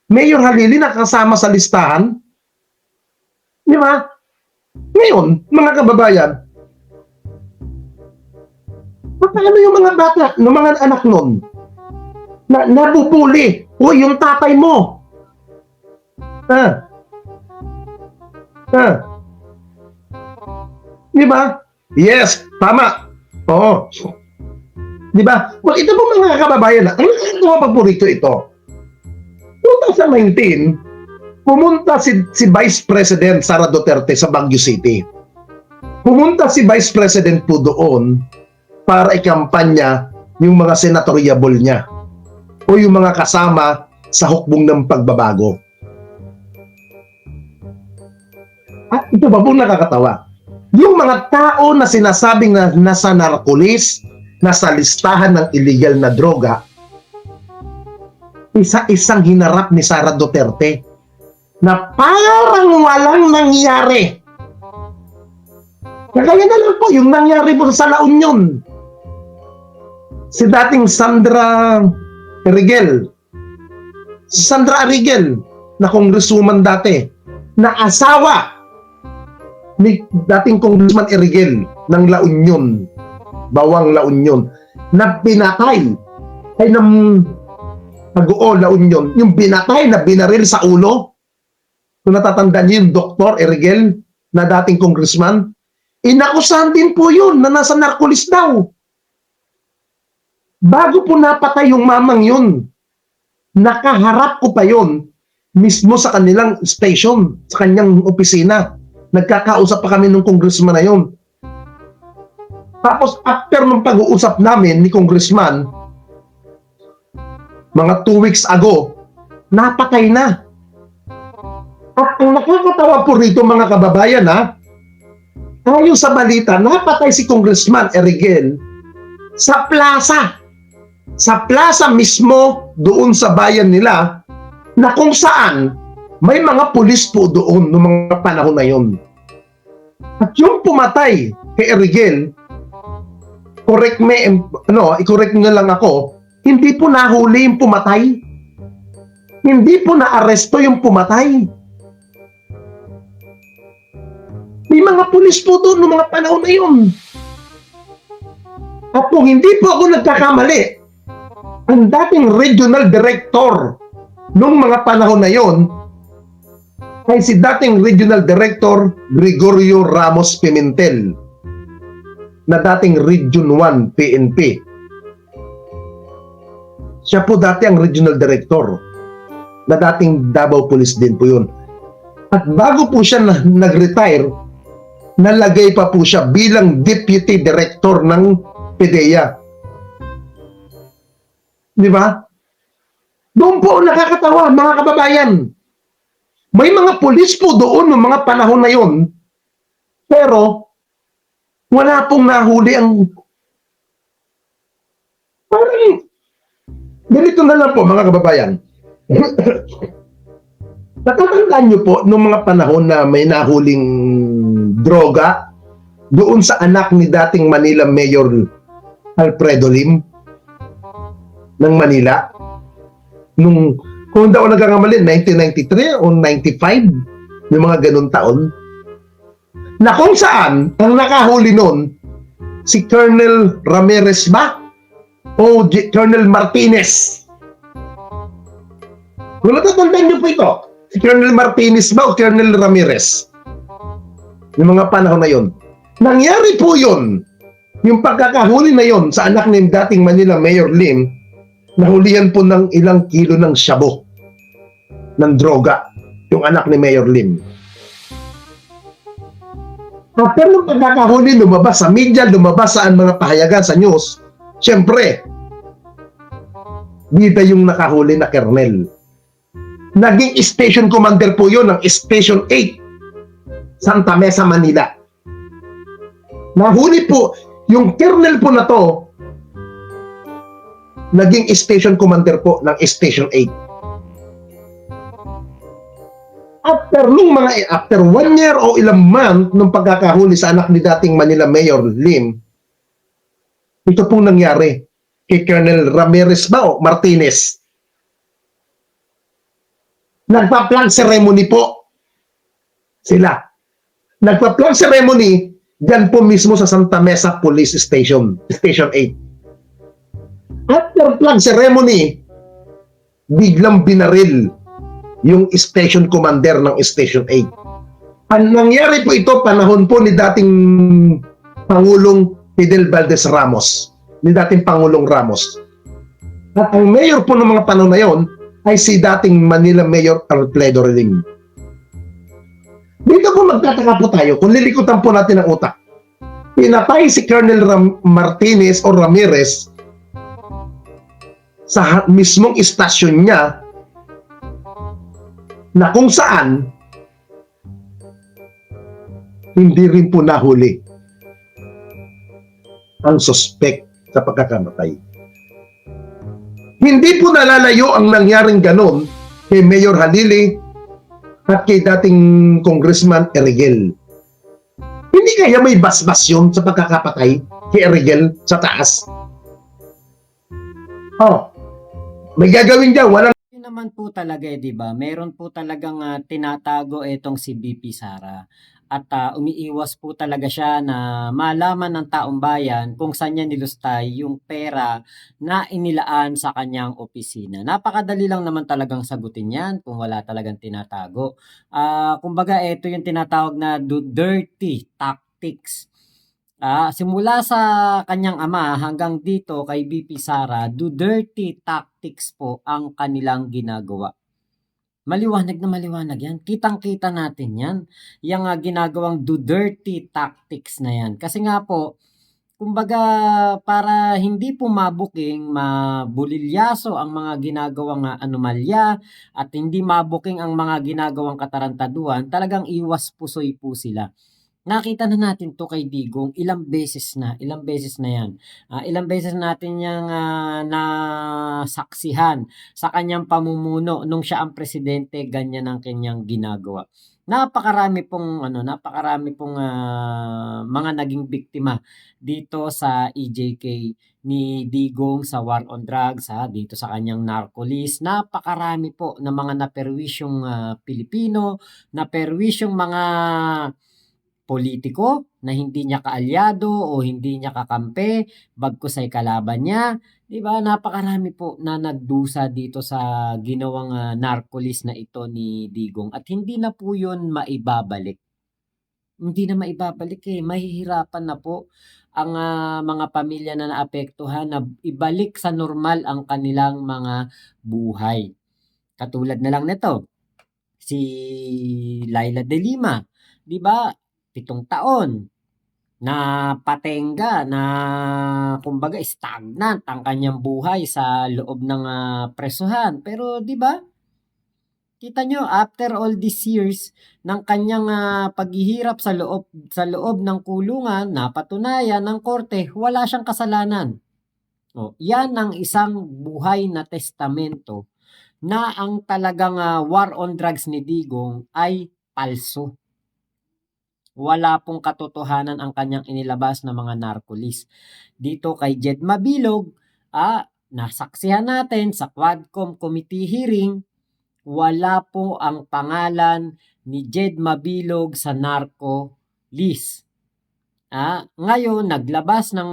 Mayor Halili nakasama sa listahan. Di ba? Ngayon, mga kababayan, paano yung mga bata, ng mga anak nun, na nabupuli? Uy, yung tatay mo. Di ba? Yes, tama. Oo. Di ba? Well, ito po mga kababayan, ang nakakatawa pa po rito ito. 2019, pumunta si Vice President Sara Duterte sa Baguio City. Pumunta si Vice President po doon para ikampanya yung mga senatoriable niya o yung mga kasama sa hukbong ng pagbabago. At ito ba po nakakatawa? Yung mga tao na sinasabing na nasa narcolis, nasa listahan ng illegal na droga, isa-isang hinarap ni Sara Duterte na parang walang nangyari. Kaya na lang po yung nangyari po sa La Union. Si dating Sandra Erigel, na congresswoman dati, na asawa ni dating Congressman Erigel ng La Union, Bawang La Union, na pinatay ay ng Taguo, La Union, yung binatay na binaril sa ulo. Kung natatandaan niyo yung Dr. Erigel na dating congressman, inakusahan din po yun na nasa narcolis daw. Bago po napatay yung mamang yun, nakaharap ko pa yun mismo sa kanilang station, sa kanyang opisina. Nagkakausap pa kami ng congressman na yun. Tapos after nung pag-uusap namin ni congressman, mga 2 weeks ago, napatay na. At ang nakakatawa po rito mga kababayan ayon sa balita, napatay si Congressman Erigel sa plaza. Sa plaza mismo doon sa bayan nila na kung saan may mga pulis po doon noong mga panahon na yun. At yung pumatay kay Erigel, i-correct nyo lang ako, hindi po nahuli yung pumatay. Hindi po naaresto yung pumatay. May mga pulis po doon noong mga panahon na yun. At kung hindi po ako nagkakamali, ang dating regional director noong mga panahon na yun ay si dating regional director Gregorio Ramos Pimentel na dating Region 1 PNP. Siya po dati ang regional director na dating Davao Police din po yun. At bago po siya nag-retire, nalagay pa po siya bilang deputy director ng PDEA. Di ba? Doon po nakakatawa mga kababayan. May mga pulis po doon ng mga panahon na yun, pero wala pong nahuli ang parang ganito na lang po mga kababayan. Natatandaan niyo po noong mga panahon na may nahuling droga doon sa anak ni dating Manila Mayor Alfredo Lim ng Manila? Kung daw nagkakamali, 1993 o 95, yung mga ganun taon, na kung saan ang nakahuli noon si Colonel Ramirez ba? O Colonel Martinez? Kung natatandaan niyo po ito, si Colonel Martinez ba o Colonel Ramirez? Yung mga panahon na yon. Nangyari po yun. Yung pagkakahuli na yon sa anak ni dating Manila Mayor Lim, nahulihan po ng ilang kilo ng shabu, ng droga, yung anak ni Mayor Lim. After ng pagkakahuli, lumabas sa media, lumabas sa mga pahayagan sa news, siyempre, dito yung nakahuli na Colonel. Naging station commander po yun ng Station 8, Santa Mesa, Manila. Nahuli po, Yung kernel po na to, naging station commander po ng Station 8. After 1 year o ilang month nung pagkakahuli sa anak ni dating Manila Mayor Lim, ito pong nangyari kay Colonel Ramirez ba o Martinez. Nagpa-flag ceremony po sila. Nagpa-flag ceremony dyan po mismo sa Santa Mesa Police Station, Station 8. After flag ceremony, biglang binaril yung station commander ng Station 8. Ang nangyari po ito, panahon po ni dating Pangulong Fidel Valdez Ramos, ni dating Pangulong Ramos. At ang mayor po ng mga panahon na yon ay si dating Manila Mayor Alfredo Ring. Dito po magtataka po tayo kung lilikutan po natin ang utak. Pinatay si Colonel Martinez o Ramirez sa mismong istasyon niya na kung saan hindi rin po nahuli ang suspect sa pagkakamatay. Hindi po nalalayo ang nangyaring ganon kay Mayor Halili at kay dating Congressman Erigel. Hindi kaya may basbas yun sa pagkakapatay kay Erigel sa taas? Oh, may gagawin dyan, walang Yun naman po talaga, 'di ba? Meron po talagang tinatago itong si BP Sara. At umiiwas po talaga siya na malaman ng taong bayan kung saan niya nilustay yung pera na inilaan sa kanyang opisina. Napakadali lang naman talagang sagutin 'yan kung wala talagang tinatago. Kumbaga ito yung tinatawag na dirty tactics. Simula sa kanyang ama hanggang dito kay BP Sara, dirty tactics po ang kanilang ginagawa. Maliwanag na maliwanag yan. Kitang-kita natin yan. Yung ginagawang dirty tactics na yan. Kasi nga po, kumbaga para hindi po mabuking, mabulilyaso ang mga ginagawang anomalya at hindi mabuking ang mga ginagawang katarantaduhan, talagang iwas pusoy po sila. Nakita na natin 'to kay Digong ilang beses na yan. Ilang beses natin yang nasaksihan sa kanyang pamumuno nung siya ang presidente, ganyan ang kanyang ginagawa. Napakarami pong mga naging biktima dito sa EJK ni Digong sa war on drugs, dito sa kanyang narco list. Napakarami po na mga naperwisyong Pilipino, naperwisyong mga politiko na hindi niya kaalyado o hindi niya kakampi, bagkus ay kalaban niya. 'Di ba? Napakarami po na nagdusa dito sa ginawang narco-list na ito ni Digong at hindi na po 'yun maibabalik. Hindi na maibabalik mahihirapan na po ang mga pamilya na naapektuhan na ibalik sa normal ang kanilang mga buhay. Katulad na lang nito, si Laila de Lima, 'di ba? 7 taon na patenga na kumbaga stagnant ang kanyang buhay sa loob ng presuhan. Pero 'di ba? Kita nyo, after all these years ng kanyang paghihirap sa loob ng kulungan, napatunayan ng korte wala siyang kasalanan. Yan ang isang buhay na testamento na ang talagang war on drugs ni Digong ay palso. Wala pong katotohanan ang kanyang inilabas na mga narco-list. Dito kay Jed Mabilog, nasaksihan natin sa Quadcom committee hearing, wala po ang pangalan ni Jed Mabilog sa narco list. Ngayon, naglabas ng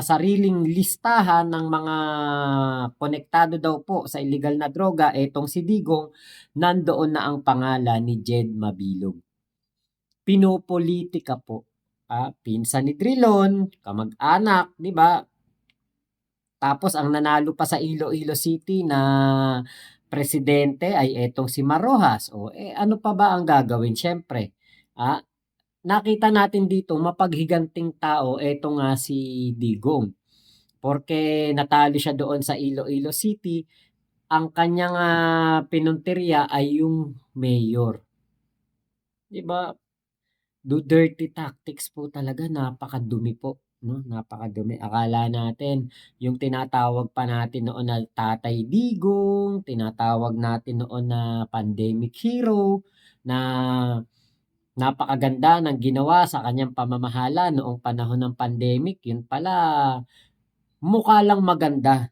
sariling listahan ng mga konektado daw po sa illegal na droga, etong si Digong, nandoon na ang pangalan ni Jed Mabilog. Pinopolitika po. Pinsan ni Drilon, kamag-anak, 'di ba? Tapos ang nanalo pa sa Iloilo City na presidente ay etong si Marojas. Ano pa ba ang gagawin? Siyempre, nakita natin dito mapaghiganting tao etong si Digong. Porque natalo siya doon sa Iloilo City, ang kanyang pinunteriya ay yung mayor. 'Di ba? Dirty tactics po talaga, napakadumi po. no? Napakadumi. Akala natin yung tinatawag pa natin noon na Tatay Digong, tinatawag natin noon na pandemic hero, na napakaganda ng ginawa sa kanyang pamamahala noong panahon ng pandemic. Yun pala, mukha lang maganda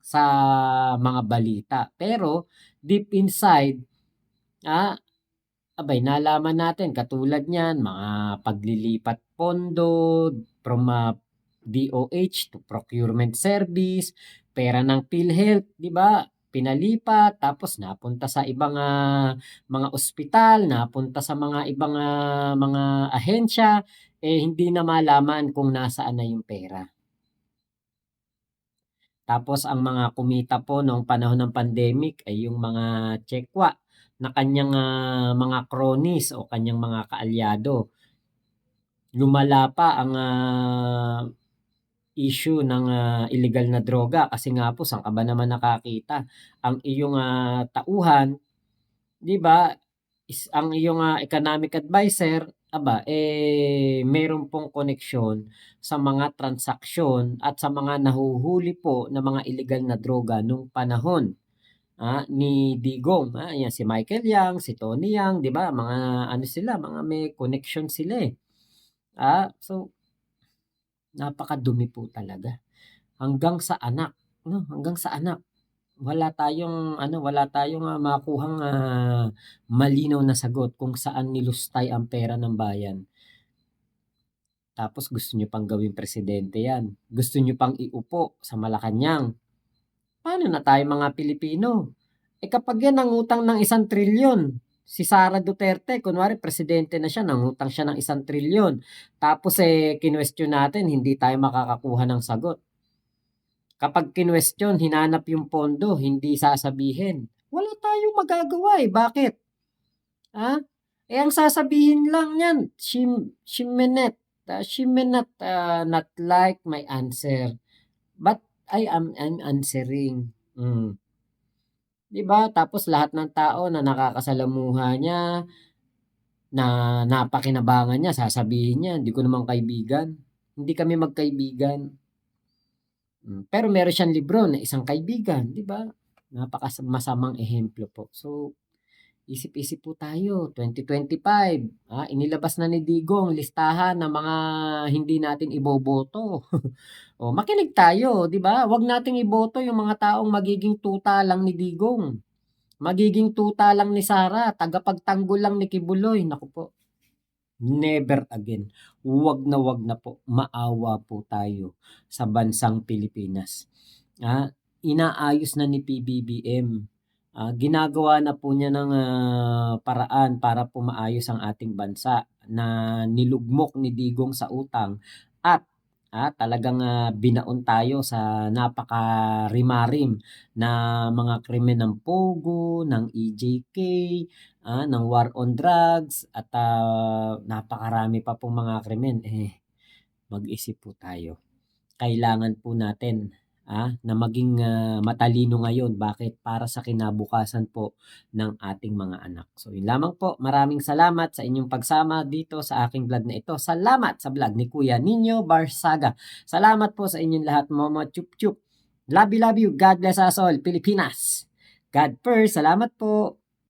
sa mga balita. Pero deep inside, ah, abay nalaman natin katulad niyan, mga paglilipat pondo from DOH to procurement service, pera ng PhilHealth, 'di ba? Pinalipat tapos napunta sa ibang mga ospital, napunta sa mga ibang mga ahensya, hindi na malaman kung nasaan na yung pera. Tapos ang mga kumita po noong panahon ng pandemic ay yung mga tsekwa na kanyang mga cronies o kanyang mga kaalyado. Lumala pa ang issue ng illegal na droga kasi nga po saan ka ba naman nakakita ang iyong tauhan, 'di ba? Ang iyong economic advisor, meron pong koneksyon sa mga transaksyon at sa mga nahuhuli po na mga illegal na droga nung panahon ni Digong. Yan si Michael Yang, si Tony Yang, 'di ba? Mga ano sila, mga may connection sila eh. So napakadumi po talaga. Hanggang sa anak, no? Hanggang sa anak. Wala tayong makuhang malinaw na sagot kung saan nilustay ang pera ng bayan. Tapos gusto nyo pang gawing presidente yan. Gusto nyo pang iupo sa Malacanang. Paano na tayo mga Pilipino? Kapag yan nangutang ng 1 trilyon, si Sara Duterte, kunwari presidente na siya, nangutang siya ng 1 trilyon. Tapos kinwestiyon natin, hindi tayo makakakuha ng sagot. Kapag kinwestiyon, hinanap yung pondo, hindi sasabihin. Wala tayong magagawa eh. Bakit? Ang sasabihin lang yan, she may not not like my answer. But I am answering. Diba? Tapos lahat ng tao na nakakasalamuha niya, na napakinabangan niya, sasabihin niya, hindi ko naman kaibigan. Hindi kami magkaibigan. Pero meron siyang libro na Isang Kaibigan, di ba? Napakamasamang ehemplo po. So, isip-isip po tayo, 2025, inilabas na ni Digong listahan ng mga hindi natin iboboto. O, makinig tayo, di ba? Huwag nating iboto yung mga taong magiging tuta lang ni Digong. Magiging tuta lang ni Sara, tagapagtanggol lang ni Kibuloy. Naku po. Never again. Wag na po. Maawa po tayo sa bansang Pilipinas. Inaayos na ni PBBM. Ginagawa na po niya ng paraan para po maayos ang ating bansa na nilugmok ni Digong sa utang at talagang binaon tayo sa napaka-rimarim na mga krimen ng Pogo, ng EJK, ng war on drugs at napakarami pa pong mga krimen. Mag-isip po tayo. Kailangan po natin na maging matalino ngayon. Bakit? Para sa kinabukasan po ng ating mga anak. So yun lamang po. Maraming salamat sa inyong pagsama dito sa aking vlog na ito. Salamat sa vlog ni Kuya Nino Barsaga. Salamat po sa inyong lahat, Momo Chup Chup. Love you, love you. God bless us all. Pilipinas. God first. Salamat po.